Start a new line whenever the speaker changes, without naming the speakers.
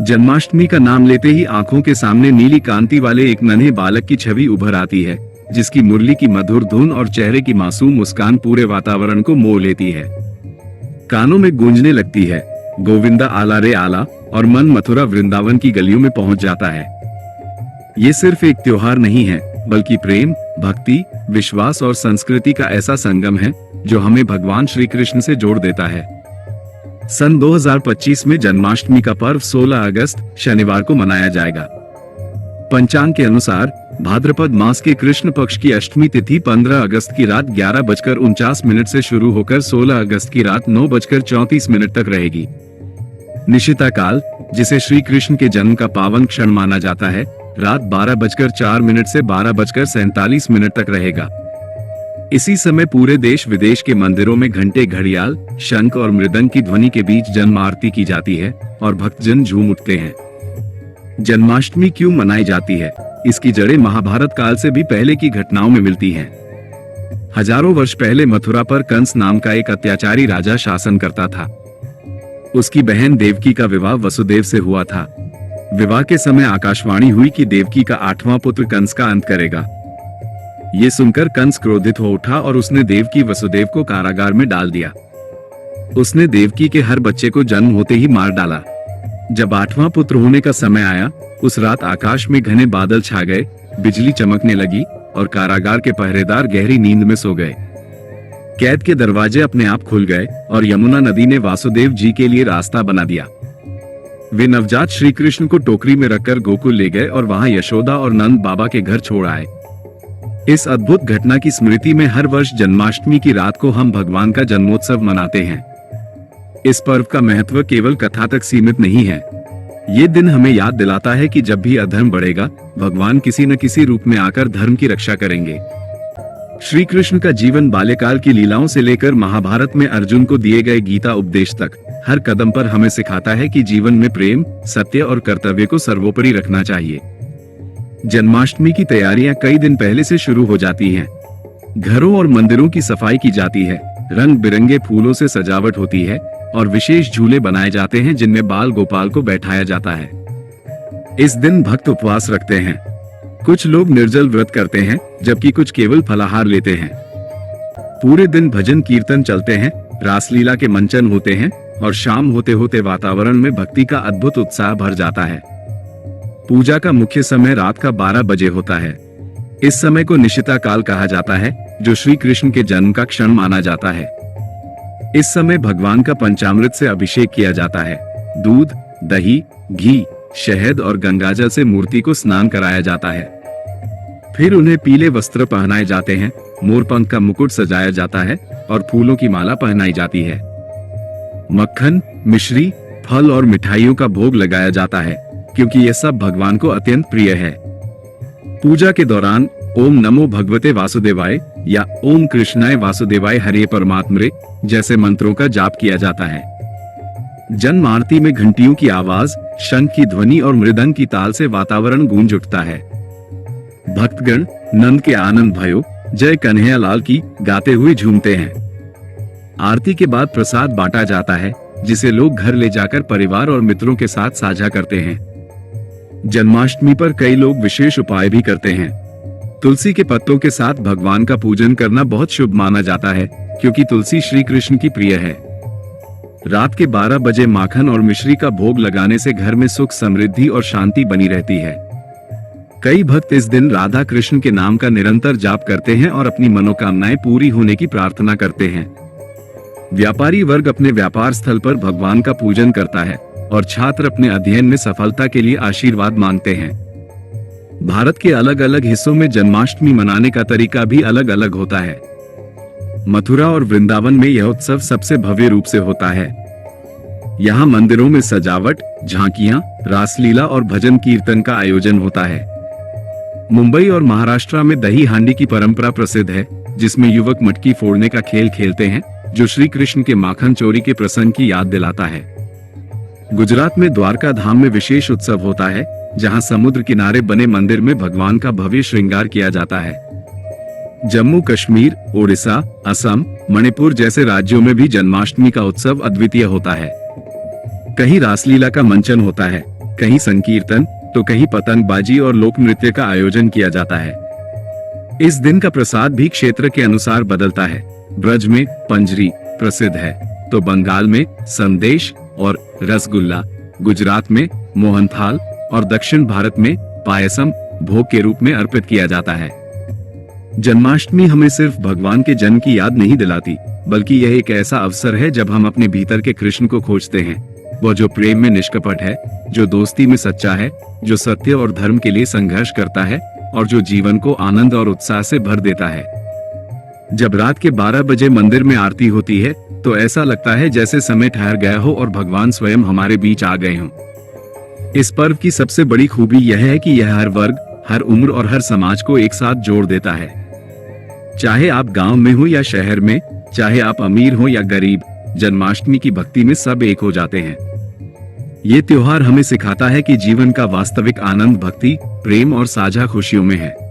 जन्माष्टमी का नाम लेते ही आंखों के सामने नीली कांति वाले एक नन्हे बालक की छवि उभर आती है, जिसकी मुरली की मधुर धुन और चेहरे की मासूम मुस्कान पूरे वातावरण को मोह लेती है। कानों में गूंजने लगती है, गोविंदा आला रे आला, और मन मथुरा वृंदावन की गलियों में पहुंच जाता है। ये सिर्फ एक त्योहार नहीं है, बल्कि प्रेम, भक्ति, विश्वास और संस्कृति का ऐसा संगम है जो हमें भगवान श्री कृष्ण से जोड़ देता है। सन 2025 में जन्माष्टमी का पर्व 16 अगस्त शनिवार को मनाया जाएगा। पंचांग के अनुसार भाद्रपद मास के कृष्ण पक्ष की अष्टमी तिथि 15 अगस्त की रात 11:49 से शुरू होकर 16 अगस्त की रात 9:34 तक रहेगी। निशिता काल, जिसे श्री कृष्ण के जन्म का पावन क्षण माना जाता है, रात 12:04 से 12:47 तक रहेगा। इसी समय पूरे देश विदेश के मंदिरों में घंटे, घड़ियाल, शंख और मृदंग की ध्वनि के बीच जन्म आरती की जाती है और भक्तजन झूम उठते हैं। जन्माष्टमी क्यों मनाई जाती है? इसकी जड़ें महाभारत काल से भी पहले की घटनाओं में मिलती हैं। हजारों वर्ष पहले मथुरा पर कंस नाम का एक अत्याचारी राजा शासन करता था। उसकी बहन देवकी का विवाह वसुदेव से हुआ था। विवाह के समय आकाशवाणी हुई कि देवकी का 8वां पुत्र कंस का अंत करेगा। ये सुनकर कंस क्रोधित हो उठा और उसने देवकी वसुदेव को कारागार में डाल दिया। उसने देवकी के हर बच्चे को जन्म होते ही मार डाला। जब 8वां पुत्र होने का समय आया, उस रात आकाश में घने बादल छा गए, बिजली चमकने लगी और कारागार के पहरेदार गहरी नींद में सो गए। कैद के दरवाजे अपने आप खुल गए और यमुना नदी ने वासुदेव जी के लिए रास्ता बना दिया। वे नवजात श्री कृष्ण को टोकरी में रखकर गोकुल ले गए और वहां यशोदा और नंद बाबा के घर छोड़ आए। इस अद्भुत घटना की स्मृति में हर वर्ष जन्माष्टमी की रात को हम भगवान का जन्मोत्सव मनाते हैं। इस पर्व का महत्व केवल कथा तक सीमित नहीं है। ये दिन हमें याद दिलाता है कि जब भी अधर्म बढ़ेगा, भगवान किसी न किसी रूप में आकर धर्म की रक्षा करेंगे। श्री कृष्ण का जीवन बाल्यकाल की लीलाओं से लेकर महाभारत में अर्जुन को दिए गए गीता उपदेश तक हर कदम पर हमें सिखाता है कि जीवन में प्रेम, सत्य और कर्तव्य को सर्वोपरि रखना चाहिए। जन्माष्टमी की तैयारियां कई दिन पहले से शुरू हो जाती हैं। घरों और मंदिरों की सफाई की जाती है, रंग बिरंगे फूलों से सजावट होती है और विशेष झूले बनाए जाते हैं जिनमें बाल गोपाल को बैठाया जाता है। इस दिन भक्त उपवास रखते हैं। कुछ लोग निर्जल व्रत करते हैं, जबकि कुछ केवल फलाहार लेते हैं। पूरे दिन भजन कीर्तन चलते हैं, रासलीला के मंचन होते हैं और शाम होते होते वातावरण में भक्ति का अद्भुत उत्साह भर जाता है। पूजा का मुख्य समय रात का 12 बजे होता है। इस समय को निशिता काल कहा जाता है, जो श्री कृष्ण के जन्म का क्षण माना जाता है। इस समय भगवान का पंचामृत से अभिषेक किया जाता है। दूध, दही, घी, शहद और गंगाजल से मूर्ति को स्नान कराया जाता है। फिर उन्हें पीले वस्त्र पहनाए जाते हैं, मोरपंख का मुकुट सजाया जाता है और फूलों की माला पहनाई जाती है। मक्खन, मिश्री, फल और मिठाइयों का भोग लगाया जाता है, क्योंकि यह सब भगवान को अत्यंत प्रिय है। पूजा के दौरान ओम नमो भगवते वासुदेवाय या ओम कृष्णाय वासुदेवाय हरे परमात्मरे जैसे मंत्रों का जाप किया जाता है। जन्म आरती में घंटियों की आवाज, शंख की ध्वनि और मृदंग की ताल से वातावरण गूंज उठता है। भक्तगण नंद के आनंद भयो, जय कन्हैया लाल की गाते हुए झूमते हैं। आरती के बाद प्रसाद बांटा जाता है, जिसे लोग घर ले जाकर परिवार और मित्रों के साथ साझा करते हैं। जन्माष्टमी पर कई लोग विशेष उपाय भी करते हैं। तुलसी के पत्तों के साथ भगवान का पूजन करना बहुत शुभ माना जाता है, क्योंकि तुलसी श्री कृष्ण की प्रिय है। रात के 12 बजे माखन और मिश्री का भोग लगाने से घर में सुख, समृद्धि और शांति बनी रहती है। कई भक्त इस दिन राधा कृष्ण के नाम का निरंतर जाप करते हैं और अपनी मनोकामनाएं पूरी होने की प्रार्थना करते हैं। व्यापारी वर्ग अपने व्यापार स्थल पर भगवान का पूजन करता है और छात्र अपने अध्ययन में सफलता के लिए आशीर्वाद मांगते हैं। भारत के अलग अलग हिस्सों में जन्माष्टमी मनाने का तरीका भी अलग अलग होता है। मथुरा और वृंदावन में यह उत्सव सबसे भव्य रूप से होता है। यहाँ मंदिरों में सजावट, झांकियां, रासलीला और भजन कीर्तन का आयोजन होता है। मुंबई और महाराष्ट्र में दही हांडी की परंपरा प्रसिद्ध है, जिसमें युवक मटकी फोड़ने का खेल खेलते हैं, जो श्री कृष्ण के माखन चोरी के प्रसंग की याद दिलाता है। गुजरात में द्वारका धाम में विशेष उत्सव होता है, जहां समुद्र किनारे बने मंदिर में भगवान का भव्य श्रृंगार किया जाता है। जम्मू कश्मीर, ओडिशा, असम, मणिपुर जैसे राज्यों में भी जन्माष्टमी का उत्सव अद्वितीय होता है। कहीं रासलीला का मंचन होता है, कहीं संकीर्तन तो कहीं पतंगबाजी और लोक नृत्य का आयोजन किया जाता है। इस दिन का प्रसाद भी क्षेत्र के अनुसार बदलता है। ब्रज में पंजरी प्रसिद्ध है, तो बंगाल में संदेश और रसगुल्ला, गुजरात में मोहनथाल और दक्षिण भारत में पायसम भोग के रूप में अर्पित किया जाता है। जन्माष्टमी हमें सिर्फ भगवान के जन्म की याद नहीं दिलाती, बल्कि यह एक ऐसा अवसर है जब हम अपने भीतर के कृष्ण को खोजते हैं। वो जो प्रेम में निष्कपट है, जो दोस्ती में सच्चा है, जो सत्य और धर्म के लिए संघर्ष करता है और जो जीवन को आनंद और उत्साह से भर देता है। जब रात के 12 बजे मंदिर में आरती होती है तो ऐसा लगता है जैसे समय ठहर गया हो और भगवान स्वयं हमारे बीच आ गए हों। इस पर्व की सबसे बड़ी खूबी यह है कि यह हर वर्ग, हर उम्र और हर समाज को एक साथ जोड़ देता है। चाहे आप गांव में हो या शहर में, चाहे आप अमीर हो या गरीब, जन्माष्टमी की भक्ति में सब एक हो जाते हैं। ये त्योहार हमें सिखाता है कि जीवन का वास्तविक आनंद भक्ति, प्रेम और साझा खुशियों में है।